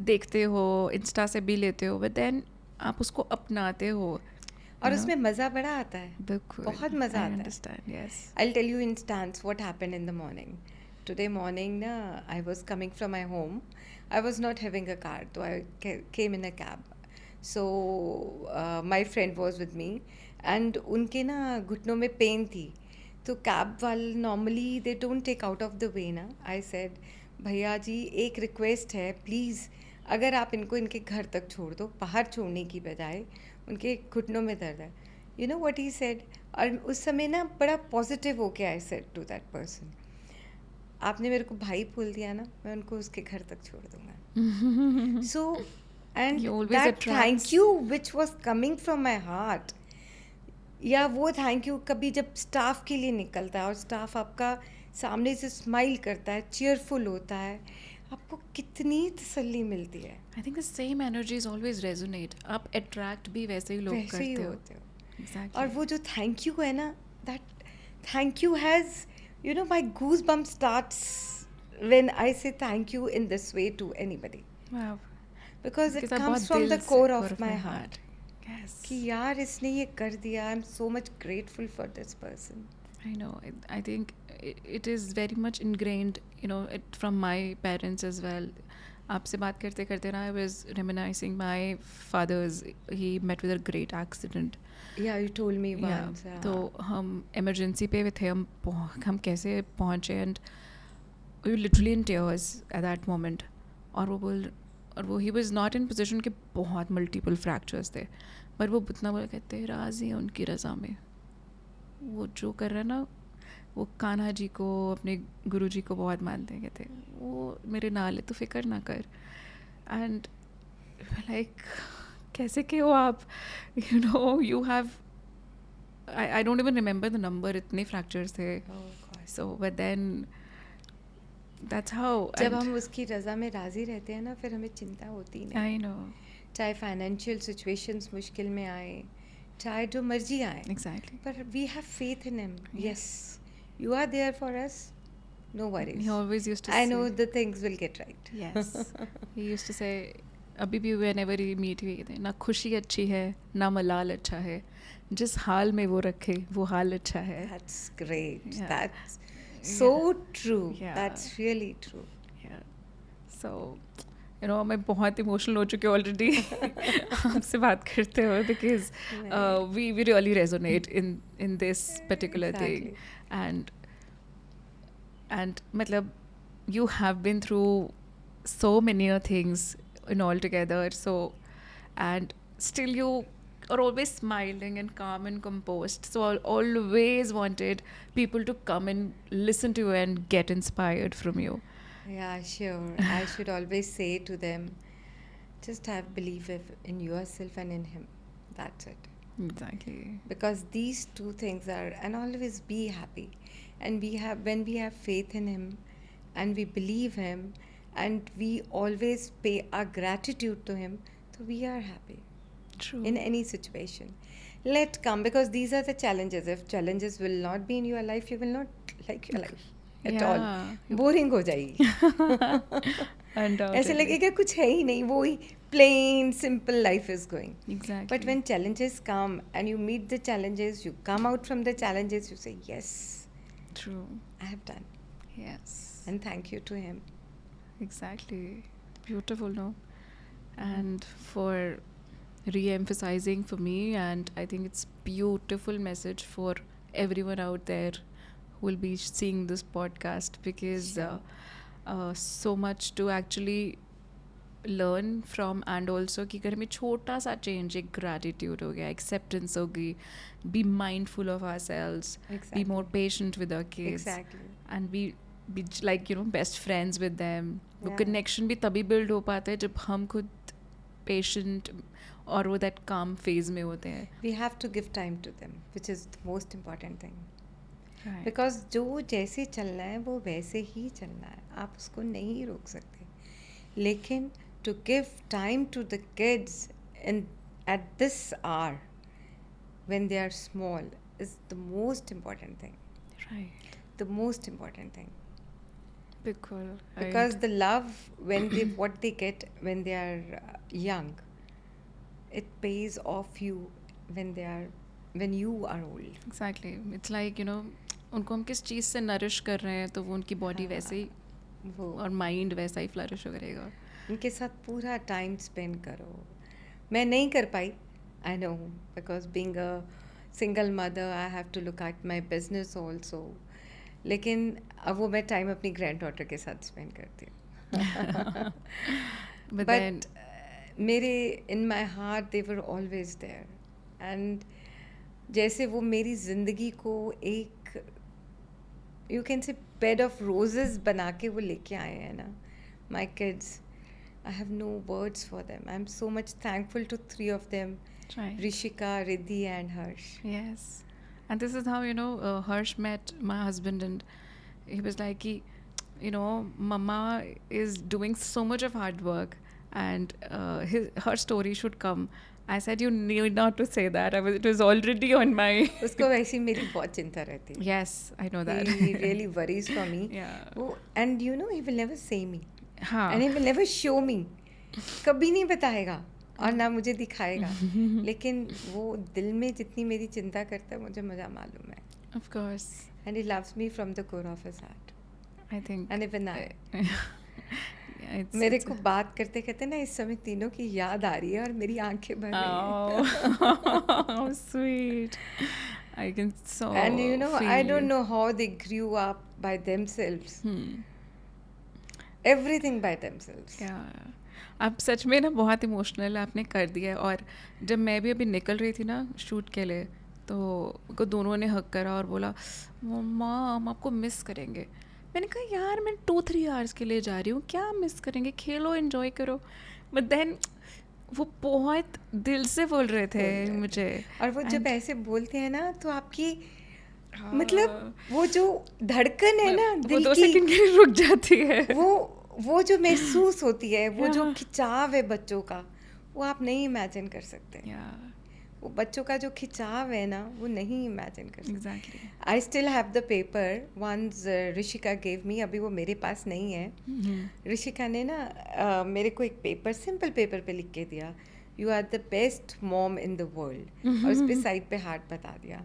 देखते हो, इंस्टा से भी लेते हो, बट देन आप उसको अपनाते हो, और उसमें मज़ा बड़ा आता है, बिल्कुल, बहुत मज़ा आता है. Understand, yes. I'll tell you instance what happened in the morning. Today morning, na, I was coming from my home. I was not having a car, so I came in a cab. So my friend was with me, and उनके ना घुटनों में pen थी, तो cab वाले normally they don't take out of the way ना. I said भैया जी एक रिक्वेस्ट है, प्लीज़ अगर आप इनको इनके घर तक छोड़ दो, बाहर छोड़ने की बजाय, उनके घुटनों में दर्द है. You know what he said, और उस समय ना बड़ा पॉजिटिव हो के I said to that person, आपने मेरे को भाई बोल दिया ना, मैं उनको उसके घर तक छोड़ दूंगा. So and You always that attracts- thank you which was coming from my heart, या वो थैंक यू कभी जब स्टाफ के लिए निकलता है और स्टाफ आपका सामने से स्माइल करता है, चीयरफुल होता है, आपको कितनी तसल्ली मिलती है. I think the same energies always resonate. आप attract भी वैसे ही लोग वैसे ही करते हो. होते हो. Exactly. और वो जो थैंक यू है ना, that thank you has, you know, my goose bump starts when I say thank you in this way to anybody, Wow. Because it Because आप कम्स बहुत फ्रॉम दिल द से- core core of of my my heart Yes. कि यार इसने ये कर दिया, I am so much grateful for this person. I know. I think it is very much ingrained, you know, from my parents as well. आपसे बात करते करते ना, I was reminiscing my father's. He met with a great accident. या you told me Yeah. Once. तो हम emergency पे थे, हम कैसे पहुँचे, and we were literally in tears at that moment. और वो he was not in position कि बहुत multiple fractures थे, पर वो इतना बोला, कहते राज़ी है उनकी रज़ा में, वो जो कर रहा है ना, वो कान्हा जी को, अपने गुरु जी को बहुत मानते हैं, कहते वो मेरे नाल है, तो फिक्र ना कर. एंड लाइक कैसे के हो आप, you know, you have, I don't even remember the number, इतने फ्रैक्चर्स थे. So but then that's how, जब हम उसकी रज़ा में राज़ी रहते हैं ना, फिर हमें चिंता होती नहीं. आई नो, चाहे फाइनेंशियल सिचुएशंस मुश्किल में आए, चाहे जो मर्जी आए, exactly. but we have faith in him. Yes, you are there for us, no worries. He always used to I say, know the things will get right. yes, he used to say, अभी भी whenever we meet we कहते हैं, ना खुशी अच्छी है ना मलाल अच्छा है, जिस हाल में वो रखे वो हाल अच्छा है. That's great. Yeah. That's so true. Yeah. That's really true. Yeah. So, you know, मैं बहुत इमोशनल हो चुकी हूँ ऑलरेडी आपसे बात करते हुए, because we really resonate in this particular thing. And मतलब you have been through so many things in all together, so, and still you are always smiling and calm and composed, so I always wanted people to come and listen to you and get inspired from you. Yeah, sure. I should always say to them, just have belief in yourself and in him. That's it. Exactly. because these two things are, and always be happy. And we have, when we have faith in him and we believe him and we always pay our gratitude to him, so we are happy True. in any situation. Let come, because these are the challenges. If challenges will not be in your life, you will not like your life at all. Yeah. Boring हो जाएगी. ऐसे Undoubtedly. लगेगा कुछ है ही नहीं, वो ही plain simple life is going. Exactly. But when challenges come and you meet the challenges, you come out from the challenges, you say, yes, True. I have done. Yes. And thank you to him. Exactly. Beautiful, no? And for re-emphasizing for me, and I think it's beautiful message for everyone out there who will be seeing this podcast, because Sure. so much to actually learn from, and also कि घर में छोटा सा change, एक gratitude हो गया, acceptance हो गई, be mindful of ourselves, Exactly. be more patient with our kids, Exactly. and be like best friends with them. वो Yeah. connection भी तभी build हो पाता है जब हम खुद patient और वो that calm phase में होते हैं. We have to give time to them, which is the most important thing. Right. Because जो जैसे चलना है वो वैसे ही चलना है, आप उसको नहीं रोक सकते. लेकिन to give time to the kids in at this hour when they are small is the most important thing. Right. The most important thing. Because The love, when they what they get when they are young, it pays off you when you are old. exactly, it's like उनको हम किस चीज़ से nourish कर रहे हैं तो वो उनकी बॉडी वैसे ही वो और माइंड वैसा ही फ्लरिश करेगा. उनके साथ पूरा टाइम स्पेंड करो. मैं नहीं कर पाई, I know, because being a single mother I have to look at my business also. लेकिन अब वो मैं टाइम अपनी ग्रैंड डॉटर के साथ स्पेंड करती हूँ. But then बट मेरे in my heart they were always there. And जैसे वो मेरी ज़िंदगी को एक you can say bed of roses बना के वो लेके आए हैं ना, my kids. I have no words for them. I'm so much thankful to three of them, right. Rishika, Riddhi and Harsh. Yes. And this is how, Harsh met my husband, and he was like, Mama is doing so much of hard work, and her story should come. I said, you need not to say that. It was already on my... उसको वैसी मेरी बहुत चिंता रहती है. Yes, I know that. He really worries for me. Yeah. वो, and you know, he will never say me. हाँ. And he will never show me. कभी नहीं बताएगा और ना मुझे दिखाएगा. लेकिन वो दिल में जितनी मेरी चिंता करता है मुझे मजा मालूम है. Of course. And he loves me from the core of his heart. I think... And even I. Yeah, मेरे को बात करते करते ना इस समय तीनों की याद आ रही है और मेरी आंखें भर रही हैं. Oh, how sweet. I can so And you know, I feel don't you. know how they grew up by themselves. Hmm. Everything by themselves. Yeah. अब सच में ना बहुत इमोशनल आपने कर दिया है. और जब मैं भी अभी निकल रही थी ना शूट के लिए, तो को दोनों ने हक करा और बोला, मम्मा हम आपको मिस करेंगे. मैंने कहा यार मैं 2-3 आवर्स के लिए जा रही हूँ, क्या मिस करेंगे, खेलो एंजॉय करो. बट देन वो बहुत दिल से बोल रहे थे बोल रहे थे. मुझे. और वो जब And- ऐसे बोलते हैं ना तो आपकी हाँ, मतलब वो जो धड़कन है ना वो दिल 2 की, सेकंड के लिए रुक जाती है. वो जो महसूस होती है, वो जो हाँ. खिंचाव है बच्चों का, वो आप नहीं इमेजिन कर सकते. Yeah, वो बच्चों का जो खिंचाव है ना, वो नहीं इमेजिन कर सकते. exactly. I still have the paper once Rishika gave me. अभी वो मेरे पास नहीं है. ऋषिका ने ना मेरे को एक पेपर, सिंपल पेपर पे लिख के दिया, you are the best mom in the world. और उस पे साइड पे हार्ट बता दिया.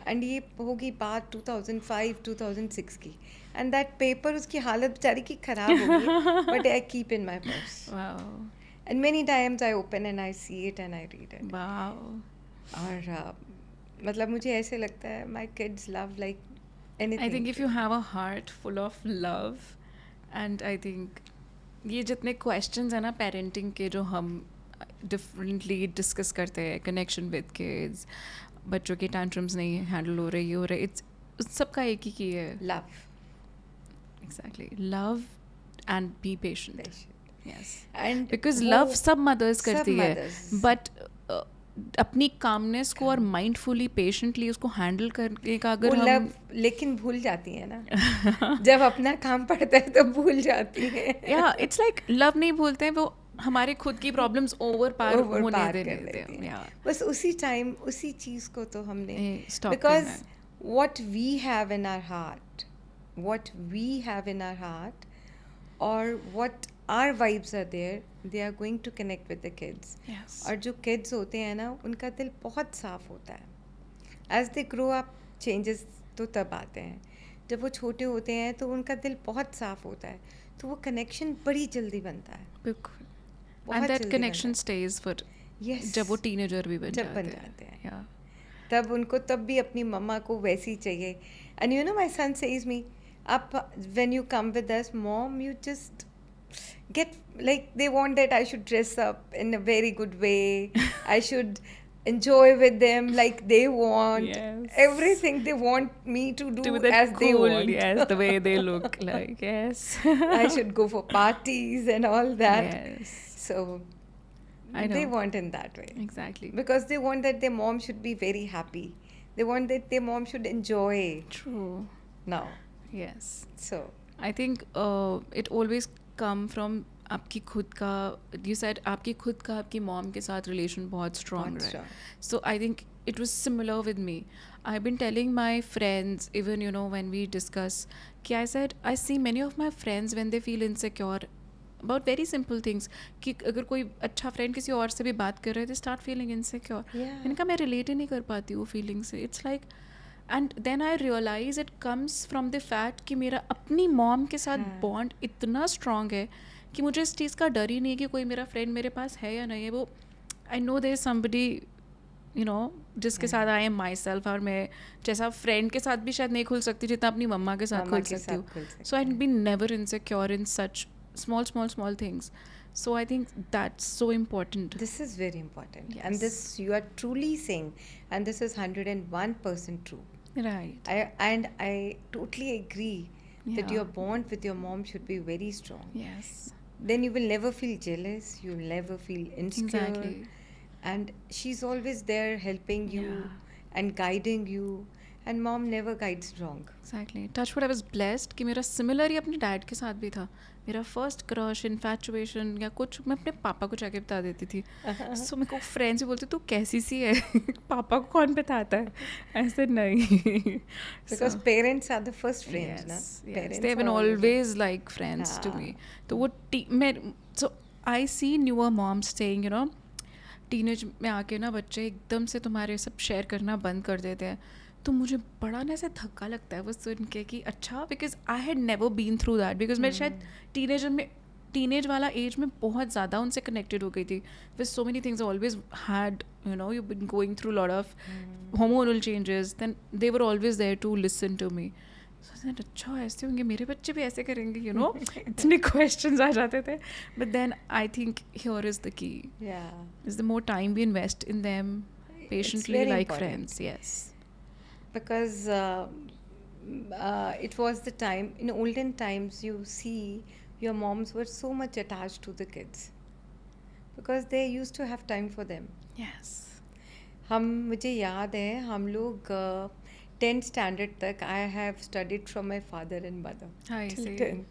एंड ये होगी बात 2005-2006 की. एंड दैट पेपर, उसकी हालत बेचारी की खराब हो गई, but I keep in my purse. Wow. And many times I open and I see it and I read it. Wow. और मतलब मुझे ऐसे लगता है my kids love like I think if you have a heart full of love, and I think ये जितने questions हैं ना parenting के जो हम differently discuss करते हैं, connection with kids, बच्चों के tantrums नहीं handle हो रहे, it's उस सबका एक ही है. love. Exactly. Love and be patient. Patient. Yes. And Because वो love सब mothers सब करती है, mothers. but अपनी कामनेस को और माइंडफुली पेशेंटली उसको हैंडल करने का वो अगर हम लव लेकिन भूल जाती है ना जब अपना काम पड़ता है तो भूल जाती है या इट्स लाइक लव नहीं भूलते हैं, वो हमारे खुद की प्रॉब्लम्स ओवर पार ओवर होने पार देने कर देते लेती हैं। है या बस उसी टाइम उसी चीज को तो हमने स्टॉप बिकॉज करना है। what we have in our heart, what we have in our heart, or what our vibes are there, they are going to connect with the kids. Yes. और जो kids होते हैं ना उनका दिल बहुत साफ होता है। As they grow up, changes तो तब आते हैं। जब वो छोटे होते हैं तो उनका दिल बहुत साफ होता है, तो वो कनेक्शन बड़ी जल्दी बनता है। बिल्कुल। बहुत एंड दैट जल्दी कनेक्शन बनता स्टेज फॉर है। Yes. जब वो टीनेजर भी बन जब बन जाते जाते हैं। या तब उनको तब भी अपनी मम्मा को वैसी चाहिए। And you know my son says me, आप when you come with us mom you just get like they want that I should dress up in a very good way, I should enjoy with them like they want. Yes. Everything they want me to do do that as they cool, want. yes, the way they look like, yes. I should go for parties and all that. Yes, So I know. they want in that way. Exactly. Because they want that their mom should be very happy. They want that their mom should enjoy True. now. Yes. So, I think it always come from आपकी खुद का, you said आपकी खुद का आपकी mom के साथ relation बहुत स्ट्रॉन्ग बहुत है. strong. So I think it was similar with me. I've been telling my friends, even you know when we discuss, कि I said I see many of my friends when they feel insecure about very simple things, कि अगर कोई अच्छा friend किसी और से भी बात कर रहे हैं, they start feeling insecure. Yeah. मैंने कहा मैं रिलेट ही नहीं कर पाती वो फीलिंग से. It's like and then I realise it comes from the fact कि मेरा अपनी मॉम के साथ हाँ. बॉन्ड इतना स्ट्रॉन्ग है कि मुझे इस चीज़ का डर ही नहीं है कि कोई मेरा फ्रेंड मेरे पास है या नहीं है. वो I know there somebody you know जिसके साथ आई एम माई सेल्फ, और मैं जैसा फ्रेंड के साथ भी शायद नहीं खुल सकती जितना अपनी मम्मा के साथ मम्मा खुल के सकती हूँ. साथ खुल सकते सो आई हैं. Be never insecure in such small things. So I think that's so important. This is very important. Yes. And this you are truly saying, and this is 101% true. Right. I totally agree that Yeah. your bond with your mom should be very strong. Yes. Then you will never feel jealous, you will never feel insecure. Exactly. And she's always there helping you Yeah. and guiding you. And mom never guides wrong. Exactly. Touchwood, I was blessed कि मेरा similar ही अपने dad के साथ भी था. मेरा first crush, infatuation या कुछ मैं अपने पापा को जाके बता देती थी. सो मेरे को फ्रेंड्स भी बोलते तू कैसी सी है पापा को कौन बताता है. ऐसे नहीं. Because parents are the first friends, na? Yes, Parents they have been are always- always like friends to me. तो वो so I see newer moms saying, you know, teenage में आके ना बच्चे एकदम से तुम्हारे सब शेयर करना बंद कर देते हैं. तो मुझे बड़ा ना ऐसा धक्का लगता है वो सुन के कि अच्छा, because I had never been through that. Because मैं शायद टीनेज वाला एज में बहुत ज़्यादा उनसे कनेक्टेड हो गई थी with so many things. Always had you know you been going through lot of hormonal changes, then they were always there to listen to me. So I said, अच्छा ऐसे होंगे मेरे बच्चे भी ऐसे करेंगे, you know. इतने questions आ जाते थे. But then I think here is the key. Yeah. Is the more time we invest in them, patiently very like important. friends. Yes. Because it was the time, in olden times, you see your moms were so much attached to the kids because they used to have time for them. Yes. मुझे याद है हम लोग 10th standard तक I have studied from my father and mother Hi, till same. 10th.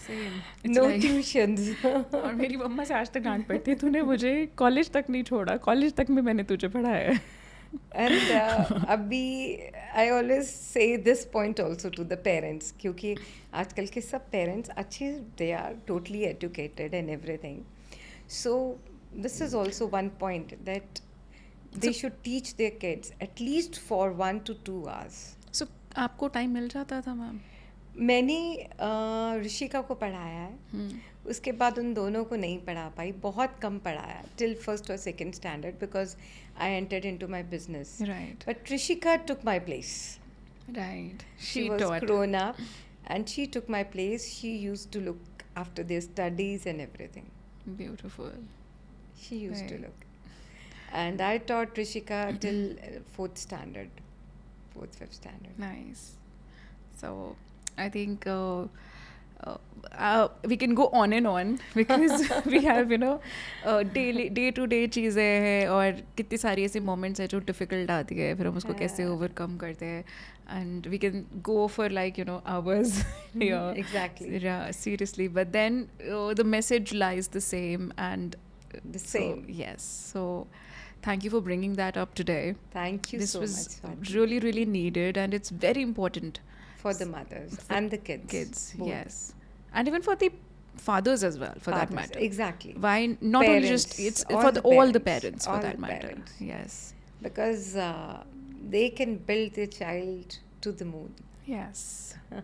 Same. No like- tuitions. और मेरी मम्मा से आज तक डांट पड़ती है, तूने मुझे कॉलेज तक नहीं छोड़ा, कॉलेज तक में मैंने तुझे पढ़ाया है. And अभी I always say this point also to the parents, क्योंकि आजकल के सब parents अच्छे, they are totally educated and everything. So this is also one point that they should teach their kids at least for 1 to 2 hours. So आपको time मिल जाता था ma'am? मैंने ऋषिका को पढ़ाया है, उसके बाद उन दोनों को नहीं पढ़ा पाई, बहुत कम पढ़ाया टिल फर्स्ट और second standard because I entered into my business. Right. But Rishika took my place. Right. She was grown up and she took my place. She used to look after their studies and everything. Beautiful. She used to Right. look. And I taught Rishika till 4th standard, 4th, 5th standard. Nice. So I think we can go on and on because we have day to day चीज़ें हैं और कितनी सारी ऐसी moments हैं जो difficult आती है फिर हम उसको कैसे overcome करते हैं and we can go for like hours yeah Exactly. yeah seriously but then the message lies the same and The so, same. yes so thank you for bringing that up today. Thank you This so was much, Swati. really really needed and it's very important For the mothers for and the kids. both. Both. And even for the fathers as well for that Fathers, matter. Exactly. Why not only just Parents, it's all for the all the parents, parents for all that the matter. parents. Yes. Because they can build their child to the moon. Yes.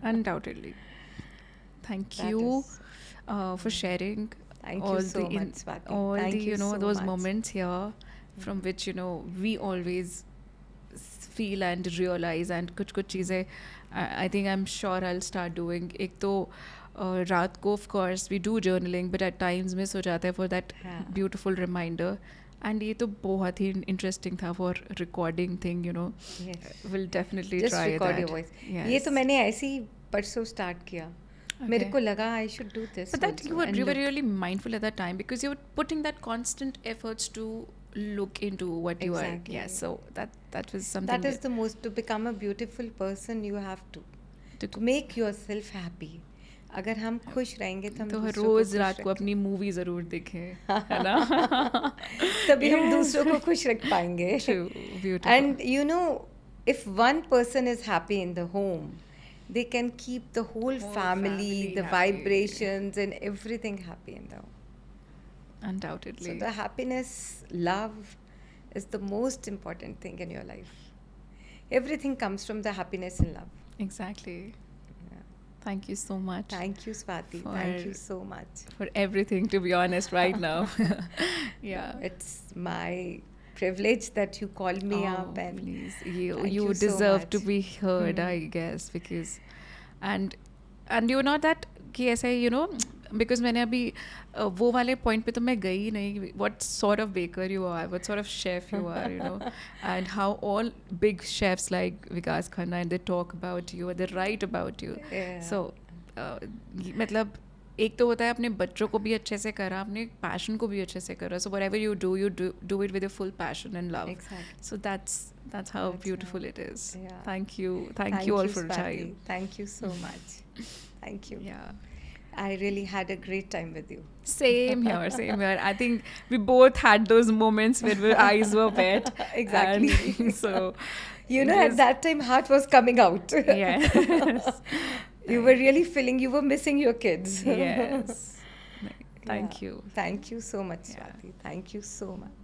Undoubtedly. Thank That you is- for sharing Thank all you so the much, Swati. all Thank the you so those much. moments here from which we always feel and realize and कुछ चीज़ें I think I'm sure I'll start doing. एक तो रात को of course we do journaling but at times miss हो जाता है for that हाँ. beautiful reminder and ये तो बहुत ही interesting था for recording thing Yes. we'll definitely Just try record that. your voice. Yes. ये तो मैंने ऐसे ही परसों स्टार्ट किया. मेरे Okay. को लगा I should do this. But that also. you were And you were look, really mindful at that time because you were putting that constant efforts to look into what you are. Exactly. Yeah, so that was something. that is the most, to become a beautiful person you have to to make yourself happy. अगर हम खुश रहेंगे तो हम तो दूसरों को रोज खुश रात को रखें- अपनी मूवी जरूर देखें है ना तभी हम Yes. दूसरों को खुश रख पाएंगे. True, beautiful. And if one person is happy in the home, they can keep the whole Whole family, family the happy. vibrations and everything happy in the home. Undoubtedly. So the happiness, love is the most important thing in your life. Everything comes from the happiness and love. Exactly. Yeah. Thank you so much Thank you, Swati. Thank you For- so much. for everything. To be honest, right now. Yeah. It's my privilege that you call me Oh, up and please thank you you so deserve to much. be heard Mhm. I guess because and you're not that कि ऐसे because मैंने अभी वो वाले point पे तो मैं गई ही नहीं what sort of baker you are what sort of chef you are and how all big chefs like Vikas Khanna and they talk about you and they write about you Yeah. so मतलब एक तो होता है अपने बच्चों को भी अच्छे से करा अपने पैशन को भी अच्छे से करा so whatever you do do it with your full passion and love Exactly. so that's how That's beautiful right. it is Yeah. thank you all for Swati. time Thank you so much. Thank you. yeah I really had a great time with you. same here I think we both had those moments where our eyes were wet Exactly. and so You it know, at was- that time, heart was coming out. yes You were really feeling you were missing your kids. yes thank Yeah. you Thank you so much, Yeah. Swati. Thank you so much.